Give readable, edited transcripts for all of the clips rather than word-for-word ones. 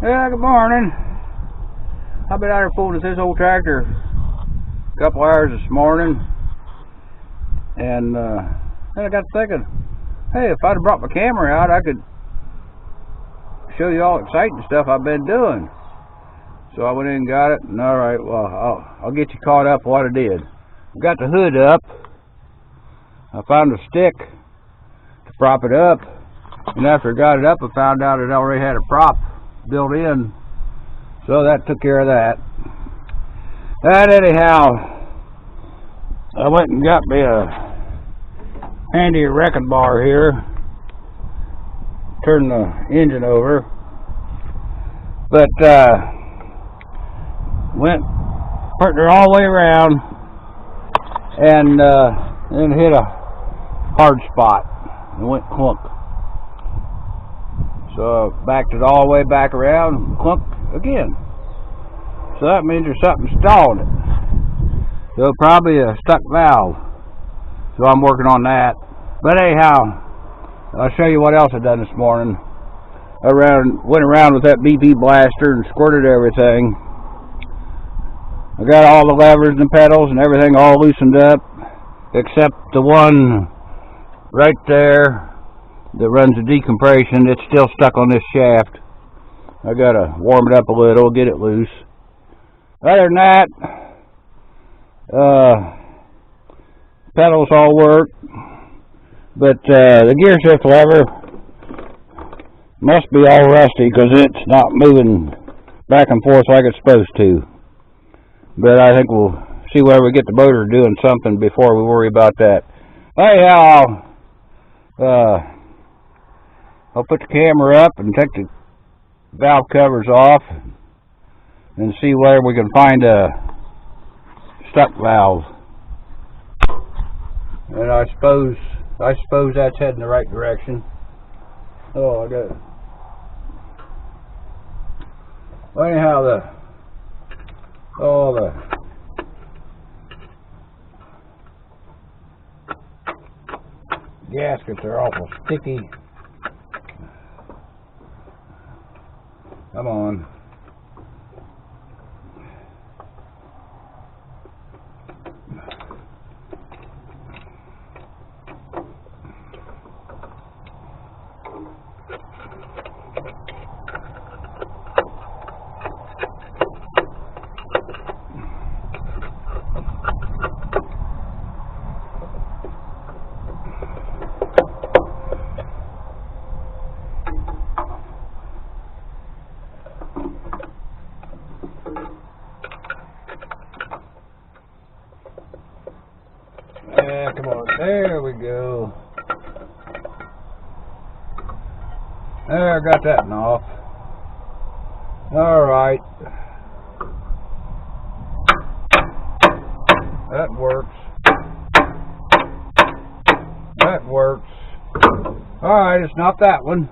Yeah, good morning. I've been out here fooling with this old tractor a couple hours this morning, and then I got thinking, hey, if I'd have brought my camera out, I could show you all exciting stuff I've been doing. So I went in and got it, and alright, well, I'll get you caught up what I did. Got the hood up. I found a stick to prop it up, and after I got it up, I found out it already had a prop built in, so that took care of that. And anyhow, I went and got me a handy wrecking bar here, turned the engine over, but went put her all the way around, and then hit a hard spot and went clunk. So I backed it all the way back around and clunk again. So that means there's something stalled it. So probably a stuck valve. So I'm working on that. But anyhow, I'll show you what else I done this morning. Went around with that BP blaster and squirted everything. I got all the levers and the pedals and everything all loosened up, except the one right there that runs the decompression. It's still stuck on this shaft. I gotta warm it up a little, get it loose. Other than that, pedals all work, but the gear shift lever must be all rusty because it's not moving back and forth like it's supposed to. But I think we'll see whether we get the motor doing something before we worry about that. Anyhow, I'll put the camera up and take the valve covers off and see where we can find a stuck valve. And I suppose that's heading the right direction. Oh, I got it. Well, anyhow, the gaskets are awful sticky. Come on. Yeah, come on. There we go. There, I got that one off. Alright. That works. That works. Alright, it's not that one.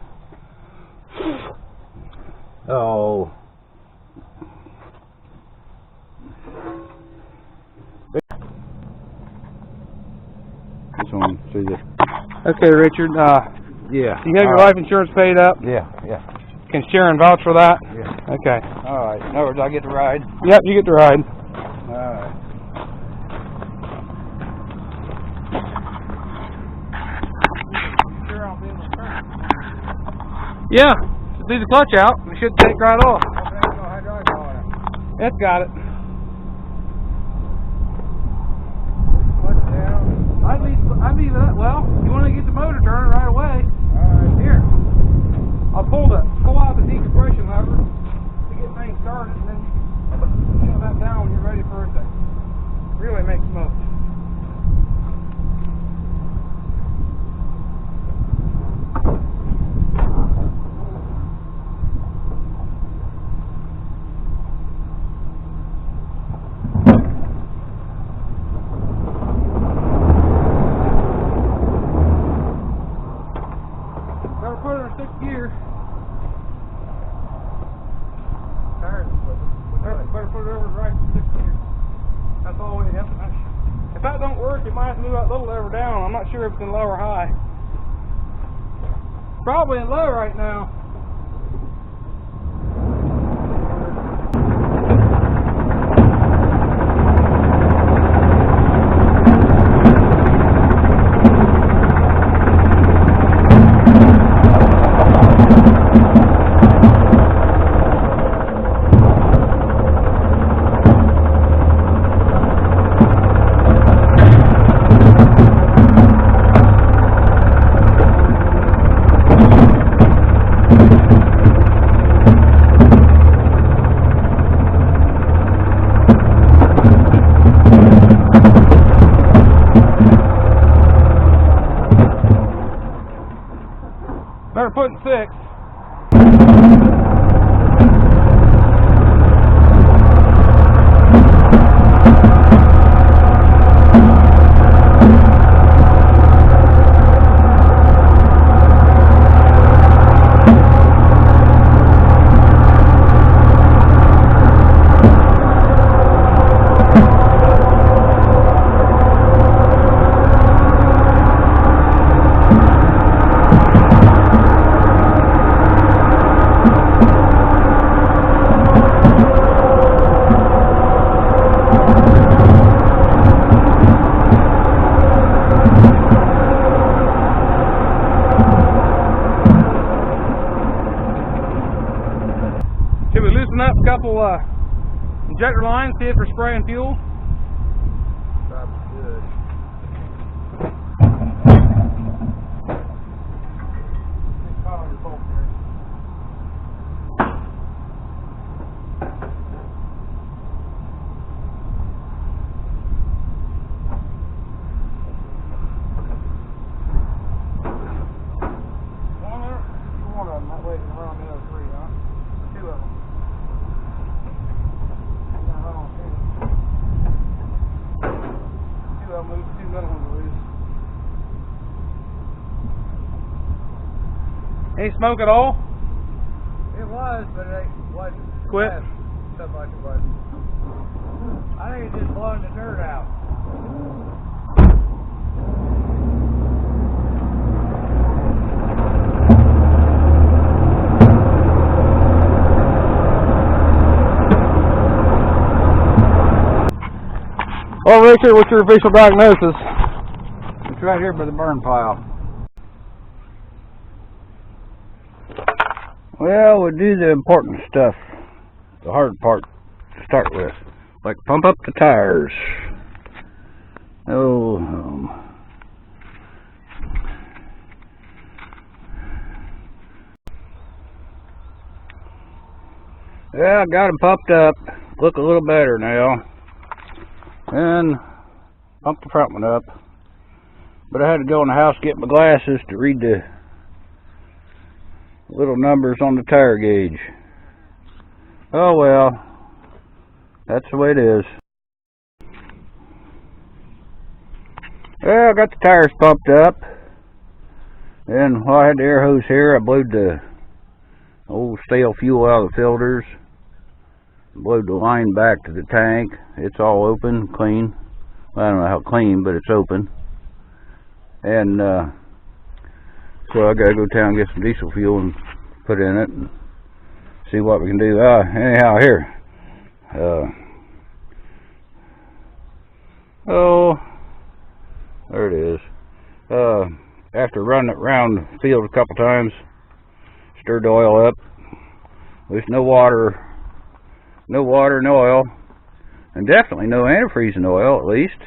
Oh. This one, see this. Okay, Richard. Yeah. You have your life insurance paid up? Yeah. Can Sharon vouch for that? Yeah. Okay. Alright. In other words, I get to ride? Yep, you get to ride. Alright. Sure I'll be able to turn. Yeah. Just leave the clutch out. It should take right off. No hydraulic on it. It's got it. Clutch down. I'd leave it. Well, you want to get the motor turning right away. Alright. Here. I'll pull out the decompression lever to get things started, and then you shut that down when you're ready for it to really make smoke. Better put it in sixth gear. Better put it over right in sixth gear. That's all we have to do. If that don't work, you might have to move that little lever down. I'm not sure if it's in low or high. Probably in low right now. injector line, see if they're spraying fuel. Probably good. Any smoke at all? It was, but it wasn't. Quit? So much it wasn't. I think it's just blowing the dirt out. Well, Richard, what's your official diagnosis? It's right here by the burn pile. Well, we do the important stuff, the hard part to start with, like pump up the tires. Oh, yeah, I got them pumped up. Look a little better now. And pump the front one up. But I had to go in the house get my glasses to read the little numbers on the tire gauge. Oh well, that's the way it is. Well, I got the tires pumped up, and while I had the air hose here, I blowed the old stale fuel out of the filters, blowed the line back to the tank. It's all open, clean. Well, I don't know how clean, but it's open. And so I gotta go down and get some diesel fuel and put in it and see what we can do. Anyhow, here. Oh, there it is. After running it around the field a couple times, stirred the oil up. There's no water, no oil, and definitely no antifreeze in oil, at least.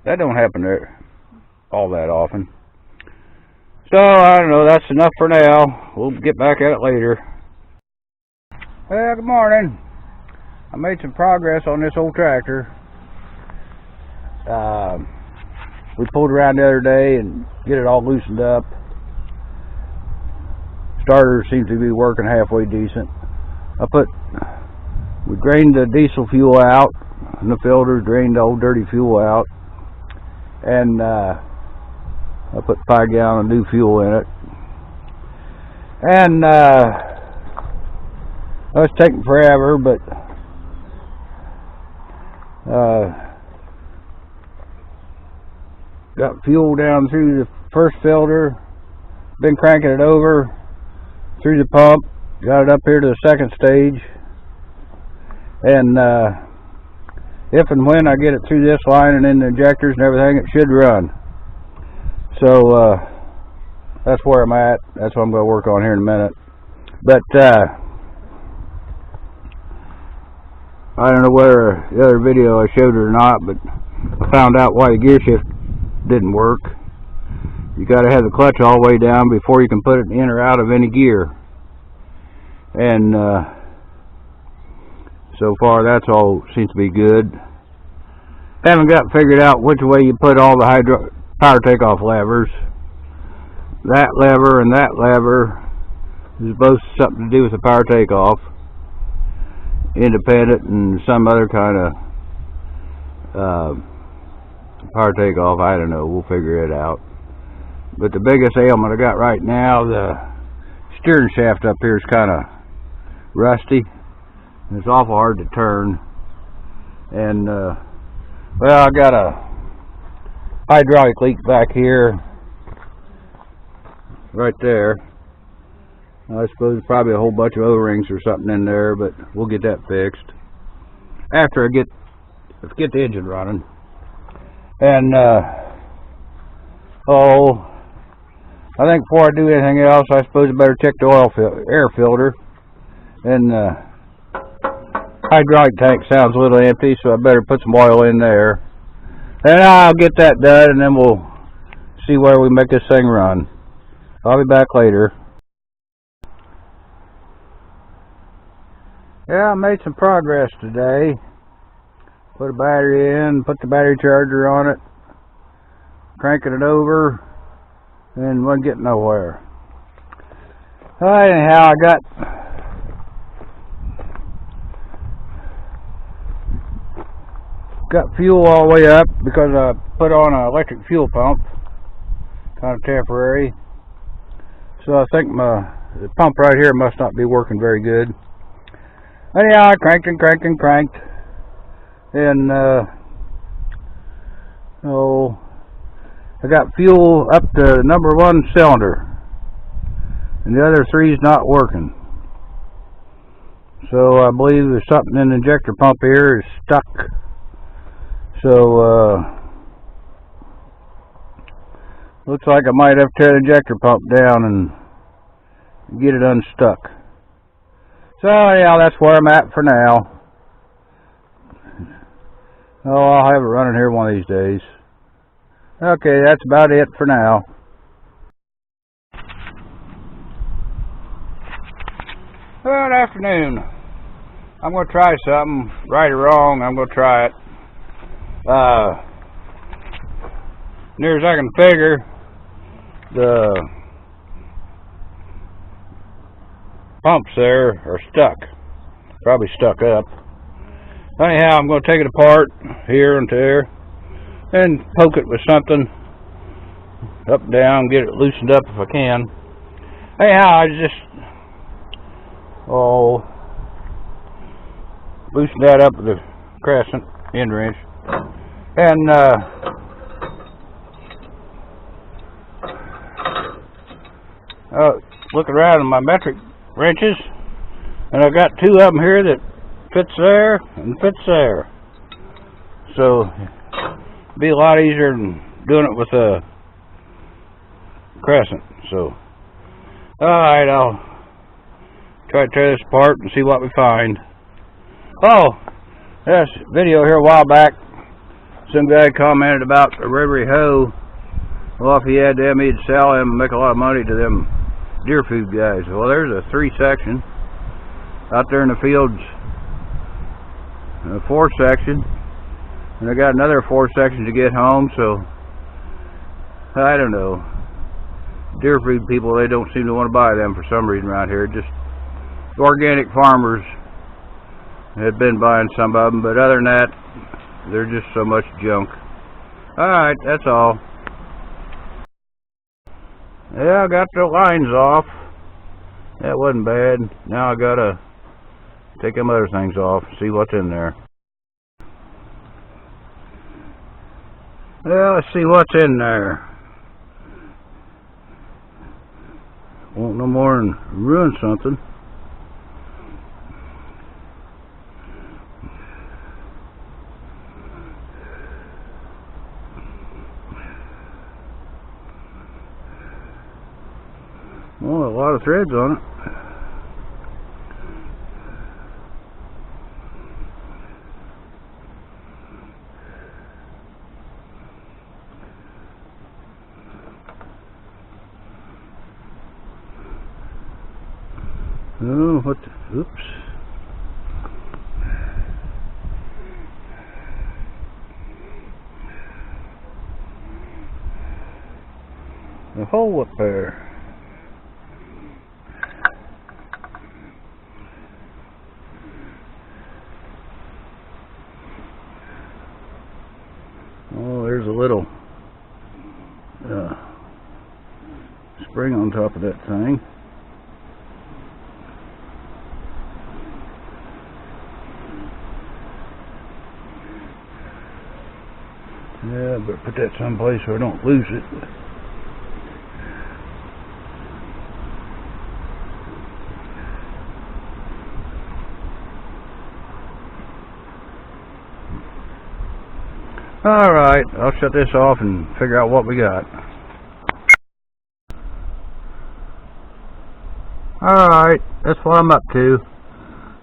That don't happen there all that often. So, I don't know, that's enough for now. We'll get back at it later. Well, good morning. I made some progress on this old tractor. We pulled around the other day and get it all loosened up. Starter seems to be working halfway decent. We drained the diesel fuel out, and the filters drained the old dirty fuel out. And I put 5 gallons of new fuel in it. And it's taking forever, but got fuel down through the first filter, been cranking it over through the pump, got it up here to the second stage, and if and when I get it through this line and in the injectors and everything, it should run. So that's where I'm at. That's what I'm going to work on here in a minute. But I don't know whether the other video I showed it or not, but I found out why the gear shift didn't work. You got to have the clutch all the way down before you can put it in or out of any gear. And so far that's all seems to be good. Haven't got figured out which way you put all the power takeoff levers. That lever and that lever is both something to do with the power takeoff. Independent and some other kind of power takeoff. I don't know. We'll figure it out. But the biggest ailment I got right now, the steering shaft up here is kind of rusty. It's awful hard to turn. And well, I got a hydraulic leak back here, right there. I suppose probably a whole bunch of O-rings or something in there, but we'll get that fixed after I get the engine running. And I think before I do anything else, I suppose I better check the air filter. And hydraulic tank sounds a little empty, so I better put some oil in there. And I'll get that done, and then we'll see where we make this thing run. I'll be back later. Yeah, I made some progress today. Put a battery in, put the battery charger on it, cranking it over, and wasn't getting nowhere. Anyhow, I got fuel all the way up because I put on an electric fuel pump, kind of temporary. So I think the pump right here must not be working very good. Anyhow, I cranked and cranked and cranked, and I got fuel up to number 1 cylinder, and the other 3's not working. So I believe there's something in the injector pump here is stuck. So looks like I might have to tear the injector pump down and get it unstuck. So yeah, that's where I'm at for now. Oh, I'll have it running here one of these days. Okay, that's about it for now. Good afternoon. I'm going to try something. Right or wrong, I'm going to try it. Near as I can figure, the pumps there are stuck. Probably stuck up. Anyhow, I'm going to take it apart here and there and poke it with something up and down, get it loosened up if I can. Anyhow, I just loosen that up with the crescent end wrench and look around in my metric wrenches, and I've got 2 of them here that fits there and fits there, so it'd be a lot easier than doing it with a crescent. So alright, I'll try to tear this apart and see what we find. Oh, this video here a while back, some guy commented about a rotary hoe. Well, if he had them, he'd sell them and make a lot of money to them deer food guys. Well, there's a 3-section out there in the fields, a 4-section, and I got another 4-section to get home. So I don't know, deer food people, they don't seem to want to buy them for some reason around here. Just organic farmers have been buying some of them, but other than that, they're just so much junk. Alright, that's all. Yeah, I got the lines off. That wasn't bad. Now I gotta take them other things off, see what's in there. Well, let's see what's in there. Won't no more than ruin something. Well, a lot of threads on it. Oh, what the, oops. A hole up there. Oh, there's a little spring on top of that thing. Yeah, but put that someplace so I don't lose it. Alright, I'll shut this off and figure out what we got. Alright, that's what I'm up to.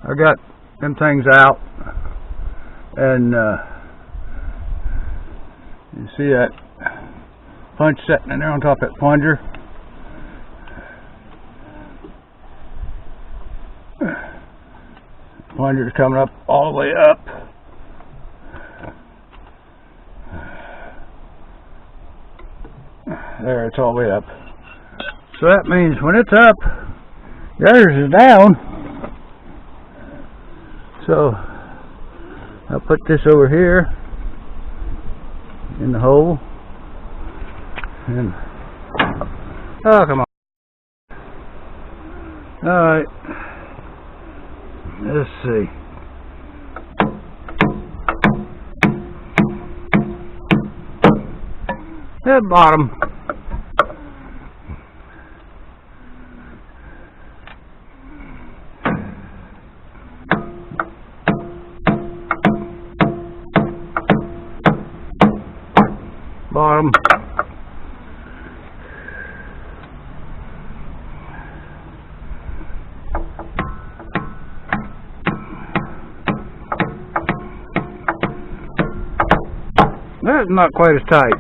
I got them things out, and you see that punch sitting in there on top of that plunger. Plunger's coming up all the way up. There, it's all the way up. So that means when it's up, yours is down. So I'll put this over here in the hole. And oh, come on. Alright. Let's see. That bottom. Bottom. That's not quite as tight.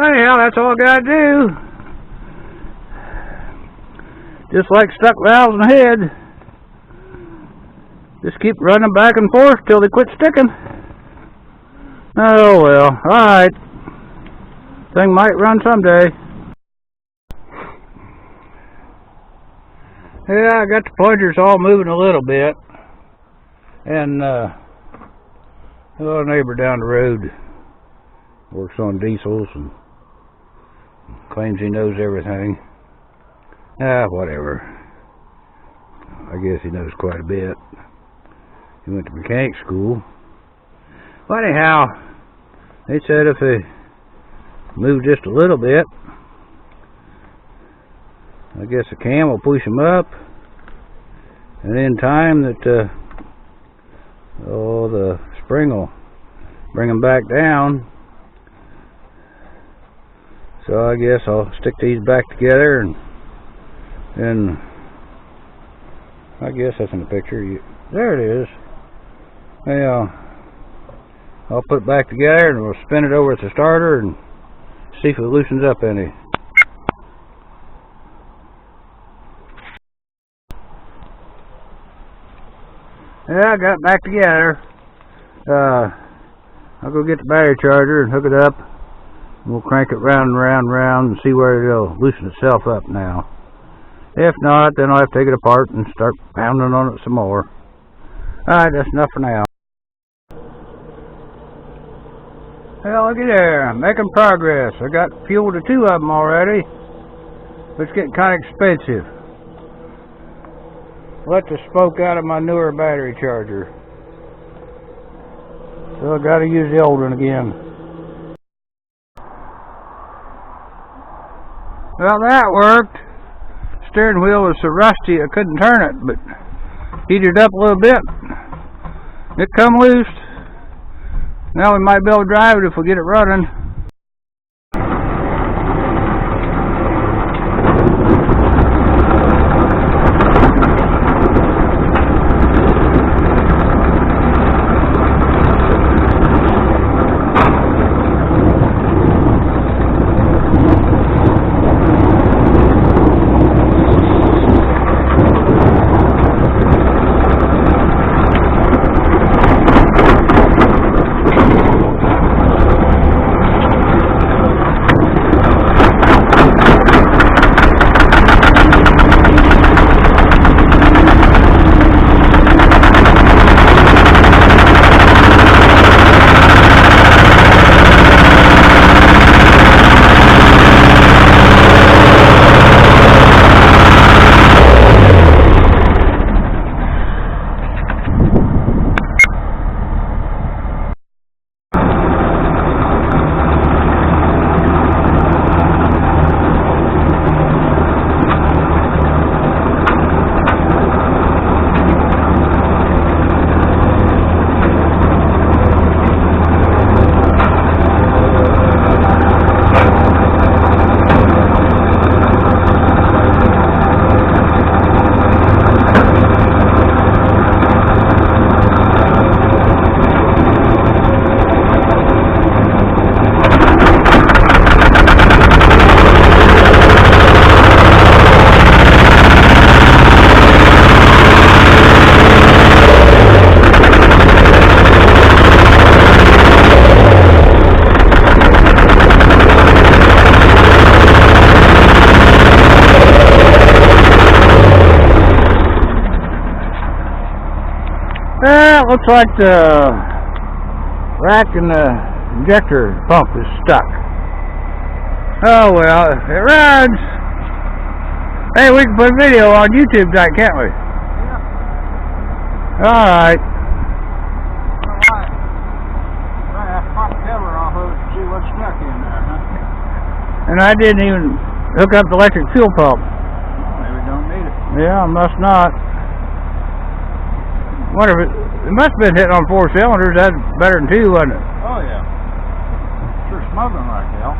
Anyhow, that's all I gotta do. Just like stuck valves in the head. Just keep running back and forth till they quit sticking. Oh well, alright. Thing might run someday. Yeah, I got the plungers all moving a little bit. And a little neighbor down the road works on diesels and claims he knows everything. Whatever. I guess he knows quite a bit. He went to mechanic school. But anyhow, they said if they move just a little bit, I guess the cam will push them up, and in time that the spring will bring them back down. So I guess I'll stick these back together, and I guess that's in the picture. There it is. Yeah, I'll put it back together and we'll spin it over at the starter and see if it loosens up any. Yeah, I got it back together. I'll go get the battery charger and hook it up. We'll crank it round and round and round and see where it'll loosen itself up now. If not, then I'll have to take it apart and start pounding on it some more. Alright, that's enough for now. Well, looky there, I'm making progress. I got fuel to 2 of them already, but it's getting kind of expensive. Let the smoke out of my newer battery charger. So I gotta use the old one again. Well, that worked. Steering wheel was so rusty I couldn't turn it, but heated up a little bit. It come loose. Now we might be able to drive it if we get it running. looks like the rack in the injector pump is stuck. Oh well, it runs. Hey, we can put video on YouTube tonight, can't we? Yeah. Alright. Alright. I have to pop the cover off of it to see what's stuck in there, huh? And I didn't even hook up the electric fuel pump. Maybe don't need it. Yeah, must not. Wonder if it must have been hitting on 4 cylinders. That's better than 2, wasn't it? Oh yeah. Sure smoking like hell.